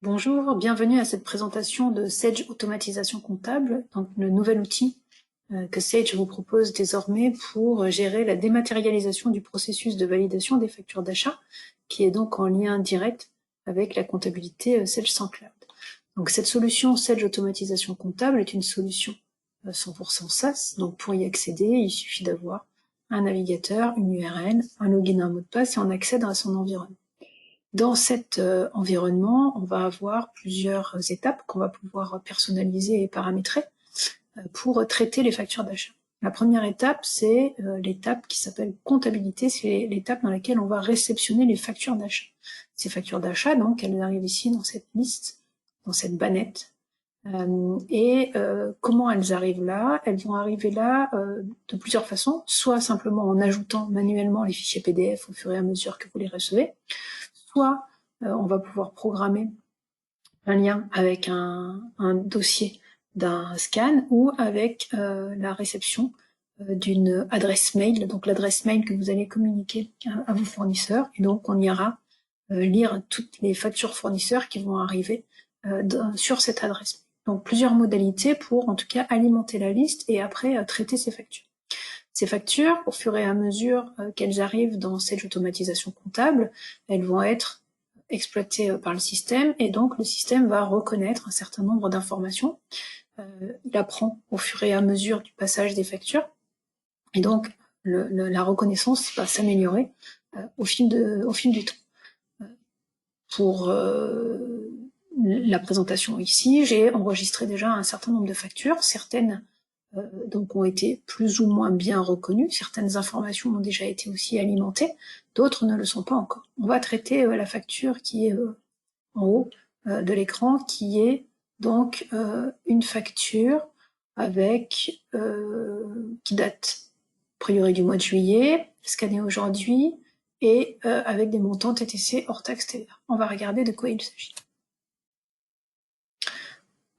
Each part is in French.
Bonjour, bienvenue à cette présentation de Sage Automatisation Comptable, donc le nouvel outil que Sage vous propose désormais pour gérer la dématérialisation du processus de validation des factures d'achat, qui est donc en lien direct avec la comptabilité Sage sans cloud. Donc cette solution Sage Automatisation Comptable est une solution 100% SaaS, donc pour y accéder, il suffit d'avoir un navigateur, une URL, un login, un mot de passe et on accède à son environnement. Dans cet environnement, on va avoir plusieurs étapes qu'on va pouvoir personnaliser et paramétrer pour traiter les factures d'achat. La première étape, c'est l'étape qui s'appelle comptabilité, c'est l'étape dans laquelle on va réceptionner les factures d'achat. Ces factures d'achat, donc, elles arrivent ici dans cette liste, dans cette bannette. Comment elles arrivent là? Elles vont arriver là de plusieurs façons, soit simplement en ajoutant manuellement les fichiers PDF au fur et à mesure que vous les recevez, soit on va pouvoir programmer un lien avec un dossier d'un scan ou avec la réception d'une adresse mail, donc l'adresse mail que vous allez communiquer à vos fournisseurs, et donc on ira lire toutes les factures fournisseurs qui vont arriver sur cette adresse mail. Donc plusieurs modalités pour en tout cas alimenter la liste et après traiter ces factures. Ces factures, au fur et à mesure qu'elles arrivent dans cette automatisation comptable, elles vont être exploitées par le système et donc le système va reconnaître un certain nombre d'informations. Il apprend au fur et à mesure du passage des factures et donc la reconnaissance va s'améliorer au fil du temps. Pour la présentation ici, j'ai enregistré déjà un certain nombre de factures, certaines donc ont été plus ou moins bien reconnues, certaines informations ont déjà été aussi alimentées, d'autres ne le sont pas encore. On va traiter la facture qui est en haut de l'écran, qui est donc une facture avec qui date a priori du mois de juillet, scannée aujourd'hui, et avec des montants TTC hors taxe TVA. On va regarder de quoi il s'agit.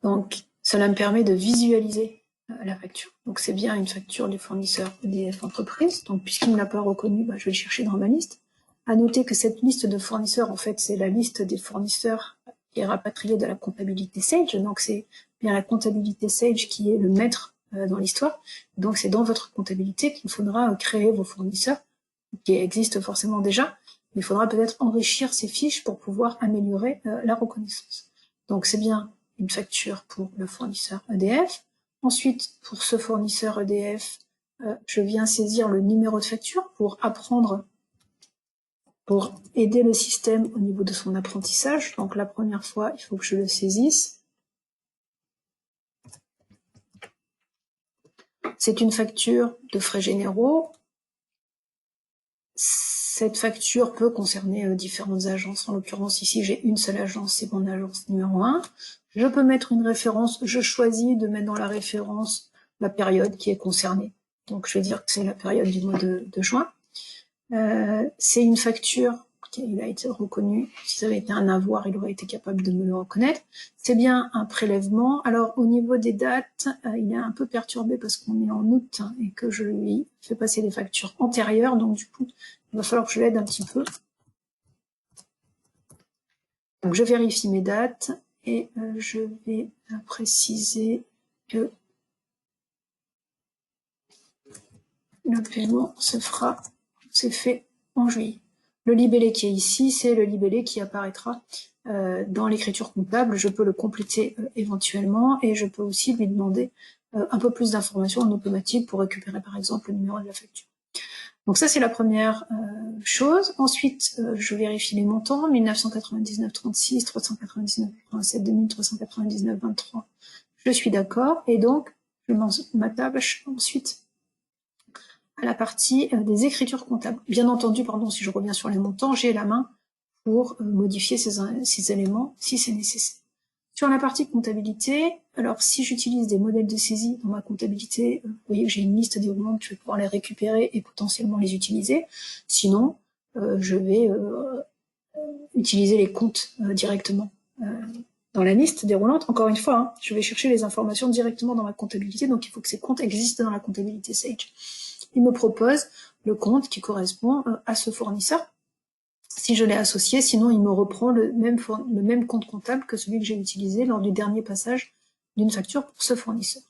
Donc, cela me permet de visualiser la facture. Donc, c'est bien une facture du fournisseur EDF Entreprise. Donc, puisqu'il ne l'a pas reconnu, je vais le chercher dans ma liste. À noter que cette liste de fournisseurs, en fait, c'est la liste des fournisseurs qui est rapatriée de la comptabilité Sage. Donc, c'est bien la comptabilité Sage qui est le maître dans l'histoire. Donc, c'est dans votre comptabilité qu'il faudra créer vos fournisseurs, qui existent forcément déjà. Mais il faudra peut-être enrichir ces fiches pour pouvoir améliorer la reconnaissance. Donc, c'est bien une facture pour le fournisseur EDF. Ensuite, pour ce fournisseur EDF, je viens saisir le numéro de facture pour apprendre, pour aider le système au niveau de son apprentissage. Donc la première fois, il faut que je le saisisse. C'est une facture de frais généraux. Cette facture peut concerner différentes agences. En l'occurrence, ici, j'ai une seule agence, c'est mon agence numéro 1. Je peux mettre une référence. Je choisis de mettre dans la référence la période qui est concernée. Donc, je vais dire que c'est la période du mois de juin. C'est une facture qui a été reconnue. Si ça avait été un avoir, il aurait été capable de me le reconnaître. C'est bien un prélèvement. Alors, au niveau des dates, il est un peu perturbé parce qu'on est en août et que je lui fais passer des factures antérieures. Donc, du coup, il va falloir que je l'aide un petit peu. Donc, je vérifie mes dates et je vais préciser que le paiement c'est fait en juillet. Le libellé qui est ici, c'est le libellé qui apparaîtra dans l'écriture comptable. Je peux le compléter éventuellement et je peux aussi lui demander un peu plus d'informations en automatique pour récupérer par exemple le numéro de la facture. Donc ça, c'est la première chose. Ensuite, je vérifie les montants, 1999,36, 399,87, 2399,23. Je suis d'accord. Et donc, je m'attache ensuite à la partie des écritures comptables. Bien entendu, si je reviens sur les montants, j'ai la main pour modifier ces éléments si c'est nécessaire. Sur la partie comptabilité, alors si j'utilise des modèles de saisie dans ma comptabilité, vous voyez que j'ai une liste déroulante, je vais pouvoir les récupérer et potentiellement les utiliser. Sinon, je vais utiliser les comptes directement dans la liste déroulante. Encore une fois, je vais chercher les informations directement dans ma comptabilité, donc il faut que ces comptes existent dans la comptabilité Sage. Il me propose le compte qui correspond à ce fournisseur. si je l'ai associé, sinon il me reprend le même compte comptable que celui que j'ai utilisé lors du dernier passage d'une facture pour ce fournisseur.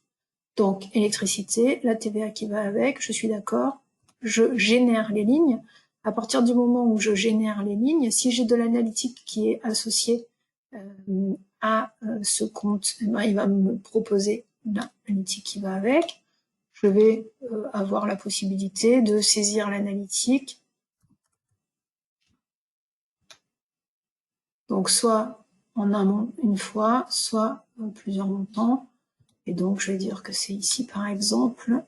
Donc, électricité, la TVA qui va avec, je suis d'accord, je génère les lignes. À partir du moment où je génère les lignes, si j'ai de l'analytique qui est associée à ce compte, eh ben, il va me proposer l'analytique qui va avec. Je vais avoir la possibilité de saisir l'analytique. Donc, soit en un une fois, soit plusieurs montants. Et donc, je vais dire que c'est ici, par exemple,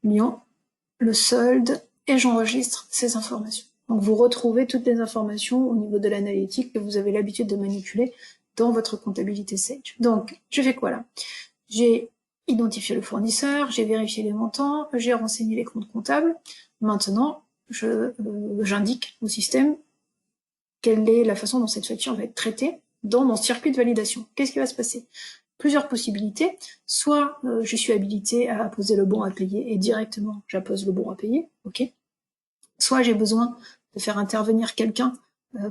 Lyon, le solde, et j'enregistre ces informations. Donc, vous retrouvez toutes les informations au niveau de l'analytique que vous avez l'habitude de manipuler dans votre comptabilité Sage. Donc, je fais quoi là? J'ai identifié le fournisseur, j'ai vérifié les montants, j'ai renseigné les comptes comptables. Maintenant, j'indique au système quelle est la façon dont cette facture va être traitée dans mon circuit de validation. Qu'est-ce qui va se passer? Plusieurs possibilités. Soit je suis habilité à apposer le bon à payer et directement j'appose le bon à payer, ok. Soit j'ai besoin de faire intervenir quelqu'un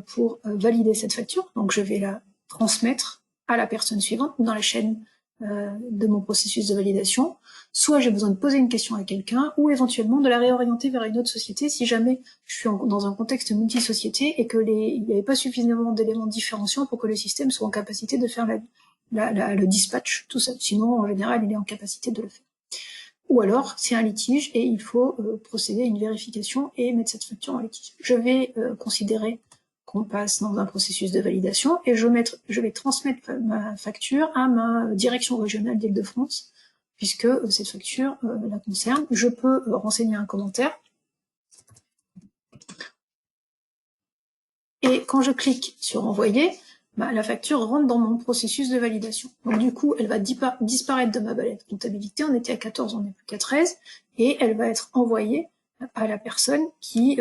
pour valider cette facture, donc je vais la transmettre à la personne suivante dans la chaîne de mon processus de validation. Soit j'ai besoin de poser une question à quelqu'un, ou éventuellement de la réorienter vers une autre société si jamais je suis dans un contexte multi-société et que il n'y avait pas suffisamment d'éléments différenciants pour que le système soit en capacité de faire le dispatch tout seul. Sinon, en général, il est en capacité de le faire. Ou alors, c'est un litige et il faut procéder à une vérification et mettre cette facture en litige. Je vais considérer qu'on passe dans un processus de validation et je vais transmettre ma facture à ma direction régionale d'Île-de-France, puisque cette facture la concerne. Je peux renseigner un commentaire. Et quand je clique sur envoyer, la facture rentre dans mon processus de validation. Donc du coup, elle va disparaître de ma balette comptabilité. On était à 14, on n'est plus qu'à 13. Et elle va être envoyée à la personne qui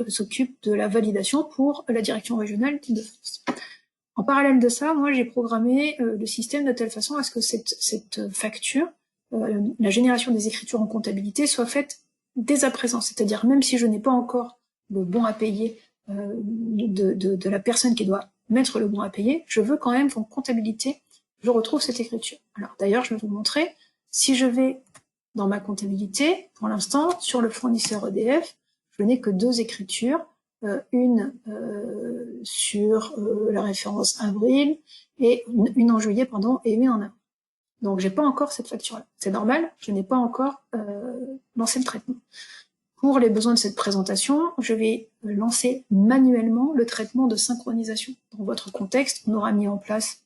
s'occupe de la validation pour la direction régionale d'Île-de-France. En parallèle de ça, moi j'ai programmé le système de telle façon à ce que cette facture, la génération des écritures en comptabilité, soit faite dès à présent. C'est-à-dire même si je n'ai pas encore le bon à payer de la personne qui doit mettre le bon à payer, je veux quand même qu'en comptabilité, je retrouve cette écriture. Alors d'ailleurs, je vais vous montrer, si je vais dans ma comptabilité, pour l'instant, sur le fournisseur EDF, je n'ai que deux écritures, une sur la référence avril, et une en juillet, pardon, et une en avril. Donc j'ai pas encore cette facture-là. C'est normal, je n'ai pas encore lancé le traitement. Pour les besoins de cette présentation, je vais lancer manuellement le traitement de synchronisation. Dans votre contexte, on aura mis en place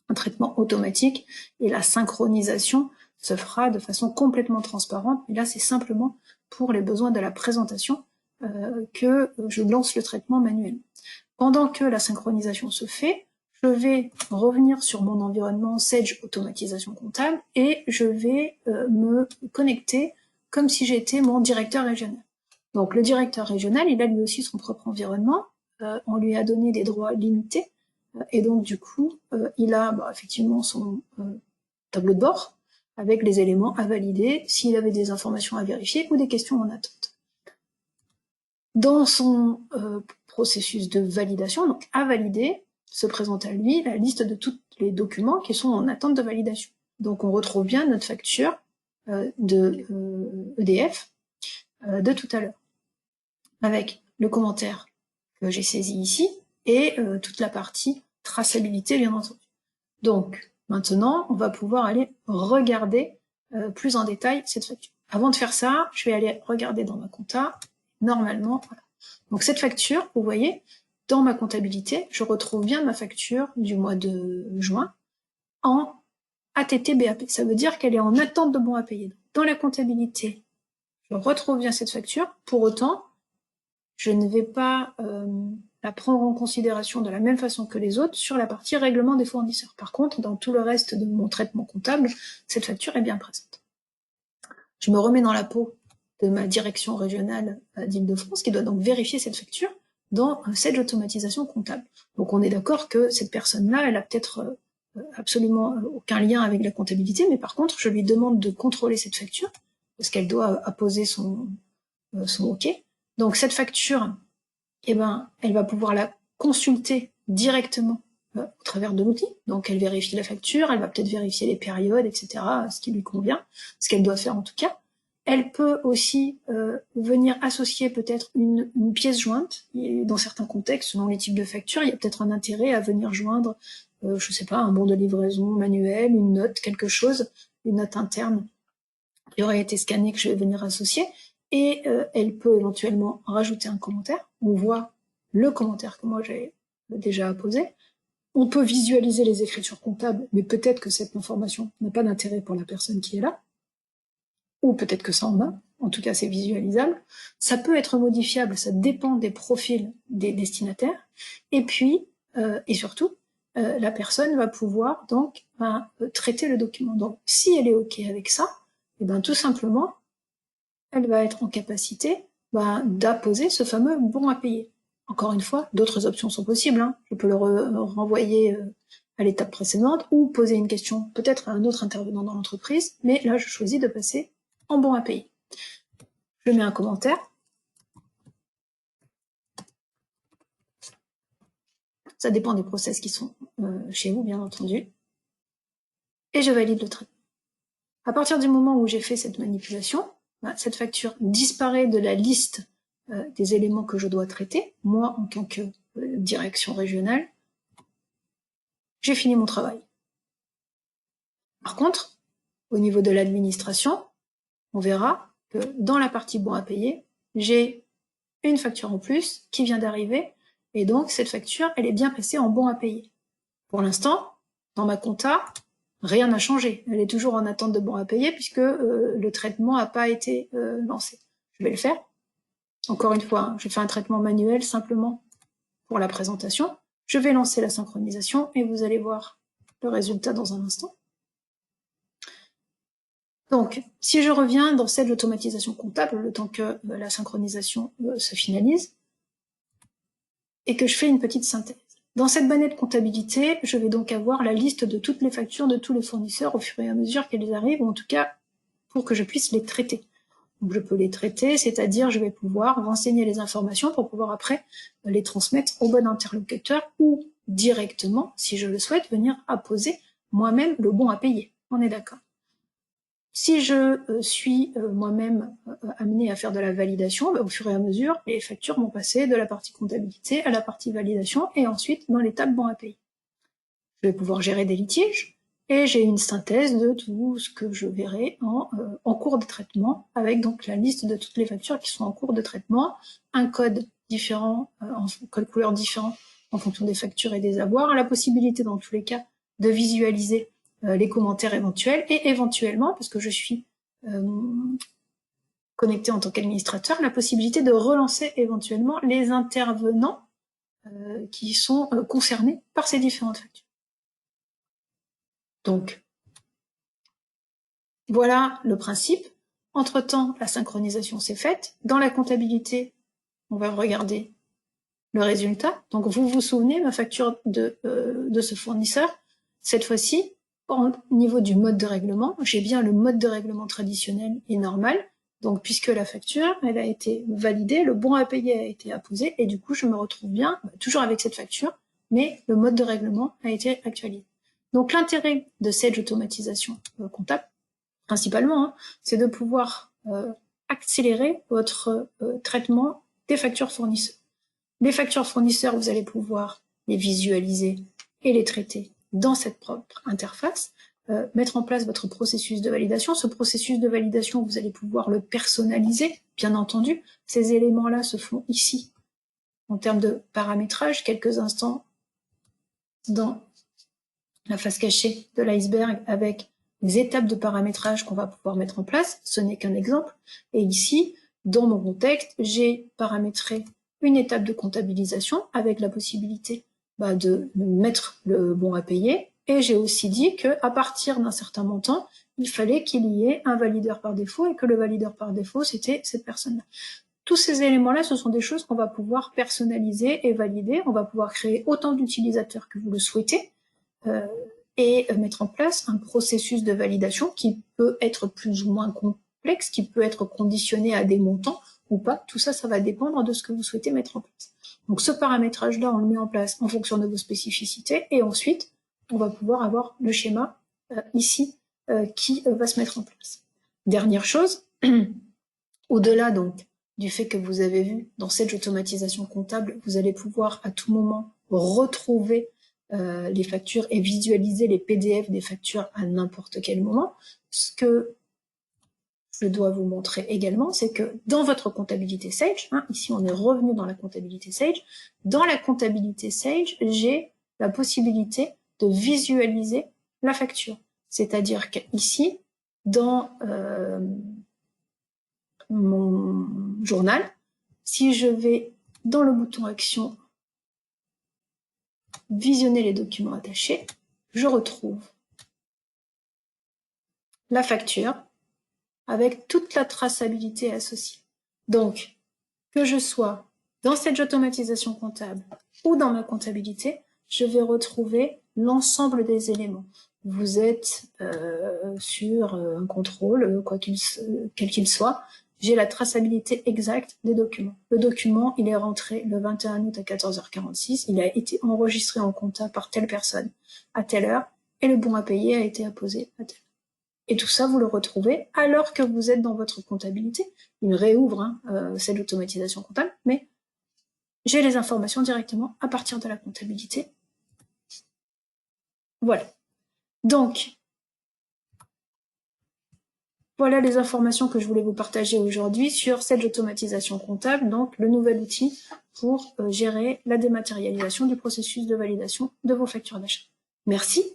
un traitement automatique et la synchronisation se fera de façon complètement transparente. Et là, c'est simplement pour les besoins de la présentation que je lance le traitement manuellement. Pendant que la synchronisation se fait, je vais revenir sur mon environnement Sage Automatisation Comptable et je vais me connecter comme si j'étais mon directeur régional. Donc le directeur régional, il a lui aussi son propre environnement, on lui a donné des droits limités, et donc du coup, il a effectivement son tableau de bord, avec les éléments à valider, s'il avait des informations à vérifier ou des questions en attente. Dans son processus de validation, donc à valider, se présente à lui la liste de tous les documents qui sont en attente de validation. Donc on retrouve bien notre facture de EDF de tout à l'heure, avec le commentaire que j'ai saisi ici et toute la partie traçabilité bien entendu. Donc maintenant, on va pouvoir aller regarder plus en détail cette facture. Avant de faire ça, je vais aller regarder dans ma compta. Normalement, voilà. Donc cette facture, vous voyez, dans ma comptabilité, je retrouve bien ma facture du mois de juin en ATT-BAP. Ça veut dire qu'elle est en attente de bon à payer. Dans la comptabilité, je retrouve bien cette facture. Pour autant, je ne vais pas la prendre en considération de la même façon que les autres sur la partie règlement des fournisseurs. Par contre, dans tout le reste de mon traitement comptable, cette facture est bien présente. Je me remets dans la peau de ma direction régionale d'Île-de-France qui doit donc vérifier cette facture dans Sage Automatisation Comptable. Donc on est d'accord que cette personne-là, elle a peut-être absolument aucun lien avec la comptabilité, mais par contre, je lui demande de contrôler cette facture parce qu'elle doit apposer son OK. Donc cette facture, eh ben, elle va pouvoir la consulter directement au travers de l'outil. Donc elle vérifie la facture, elle va peut-être vérifier les périodes, etc., ce qui lui convient, ce qu'elle doit faire en tout cas. Elle peut aussi venir associer peut-être une pièce jointe. Et dans certains contextes, selon les types de factures, il y a peut-être un intérêt à venir joindre, je sais pas, un bon de livraison manuel, une note, quelque chose, une note interne qui aurait été scannée que je vais venir associer. Et elle peut éventuellement rajouter un commentaire. On voit le commentaire que moi j'ai déjà apposé. On peut visualiser les écritures comptables, mais peut-être que cette information n'a pas d'intérêt pour la personne qui est là. Ou peut-être que ça en a. En tout cas, c'est visualisable. Ça peut être modifiable, ça dépend des profils des destinataires. Et puis, et surtout, la personne va pouvoir donc traiter le document. Donc, si elle est OK avec ça, et ben tout simplement, elle va être en capacité d'apposer ce fameux bon à payer. Encore une fois, d'autres options sont possibles. Hein. Je peux le renvoyer à l'étape précédente ou poser une question peut-être à un autre intervenant dans l'entreprise, mais là, je choisis de passer en bon à payer. Je mets un commentaire. Ça dépend des process qui sont chez vous, bien entendu. Et je valide le traitement. À partir du moment où j'ai fait cette manipulation, cette facture disparaît de la liste des éléments que je dois traiter, moi en tant que direction régionale. J'ai fini mon travail. Par contre, au niveau de l'administration, on verra que dans la partie bon à payer, j'ai une facture en plus qui vient d'arriver, et donc cette facture, elle est bien passée en bon à payer. Pour l'instant, dans ma compta, rien n'a changé. Elle est toujours en attente de bon à payer puisque le traitement n'a pas été lancé. Je vais le faire. Encore une fois, hein, je fais un traitement manuel simplement pour la présentation. Je vais lancer la synchronisation et vous allez voir le résultat dans un instant. Donc, si je reviens dans cette automatisation comptable, le temps que la synchronisation se finalise, et que je fais une petite synthèse. Dans cette bannette comptabilité, je vais donc avoir la liste de toutes les factures de tous les fournisseurs au fur et à mesure qu'elles arrivent, ou en tout cas pour que je puisse les traiter. Donc je peux les traiter, c'est-à-dire je vais pouvoir renseigner les informations pour pouvoir après les transmettre au bon interlocuteur ou directement, si je le souhaite, venir apposer moi-même le bon à payer. On est d'accord. Si je suis moi-même amené à faire de la validation, au fur et à mesure, les factures vont passer de la partie comptabilité à la partie validation et ensuite dans l'étape bon à payer. Je vais pouvoir gérer des litiges et j'ai une synthèse de tout ce que je verrai en cours de traitement avec donc la liste de toutes les factures qui sont en cours de traitement, un code différent, un code couleur différent en fonction des factures et des avoirs, la possibilité dans tous les cas de visualiser les commentaires éventuels et éventuellement, parce que je suis connecté en tant qu'administrateur, la possibilité de relancer éventuellement les intervenants qui sont concernés par ces différentes factures. Donc, voilà le principe. Entre-temps, la synchronisation s'est faite. Dans la comptabilité, on va regarder le résultat. Donc, vous vous souvenez, ma facture de ce fournisseur, cette fois-ci, au niveau du mode de règlement, j'ai bien le mode de règlement traditionnel et normal. Donc, puisque la facture, elle a été validée, le bon à payer a été apposé, et du coup, je me retrouve bien, toujours avec cette facture, mais le mode de règlement a été actualisé. Donc, l'intérêt de cette automatisation comptable, principalement, hein, c'est de pouvoir accélérer votre traitement des factures fournisseurs. Les factures fournisseurs, vous allez pouvoir les visualiser et les traiter dans cette propre interface, mettre en place votre processus de validation. Ce processus de validation, vous allez pouvoir le personnaliser, bien entendu. Ces éléments-là se font ici, en termes de paramétrage, quelques instants dans la face cachée de l'iceberg avec les étapes de paramétrage qu'on va pouvoir mettre en place. Ce n'est qu'un exemple. Et ici, dans mon contexte, j'ai paramétré une étape de comptabilisation avec la possibilité de mettre le bon à payer. Et j'ai aussi dit qu'à partir d'un certain montant, il fallait qu'il y ait un valideur par défaut et que le valideur par défaut, c'était cette personne-là. Tous ces éléments-là, ce sont des choses qu'on va pouvoir personnaliser et valider. On va pouvoir créer autant d'utilisateurs que vous le souhaitez et mettre en place un processus de validation qui peut être plus ou moins complexe qui peut être conditionné à des montants ou pas. Tout ça, ça va dépendre de ce que vous souhaitez mettre en place. Donc ce paramétrage-là, on le met en place en fonction de vos spécificités et ensuite, on va pouvoir avoir le schéma ici qui va se mettre en place. Dernière chose, au-delà donc du fait que vous avez vu dans cette automatisation comptable, vous allez pouvoir à tout moment retrouver les factures et visualiser les PDF des factures à n'importe quel moment. Ce que je dois vous montrer également, c'est que dans votre comptabilité Sage, ici on est revenu dans la comptabilité Sage, dans la comptabilité Sage, j'ai la possibilité de visualiser la facture. C'est-à-dire qu'ici, dans mon journal, si je vais dans le bouton Action, visionner les documents attachés, je retrouve la facture avec toute la traçabilité associée. Donc, que je sois dans cette automatisation comptable ou dans ma comptabilité, je vais retrouver l'ensemble des éléments. Vous êtes sur un contrôle, quel qu'il soit, j'ai la traçabilité exacte des documents. Le document, il est rentré le 21 août à 14h46, il a été enregistré en compta par telle personne à telle heure, et le bon à payer a été apposé à telle heure. Et tout ça, vous le retrouvez alors que vous êtes dans votre comptabilité. Il réouvre cette automatisation comptable, mais j'ai les informations directement à partir de la comptabilité. Voilà. Donc, voilà les informations que je voulais vous partager aujourd'hui sur cette automatisation comptable, donc le nouvel outil pour gérer la dématérialisation du processus de validation de vos factures d'achat. Merci.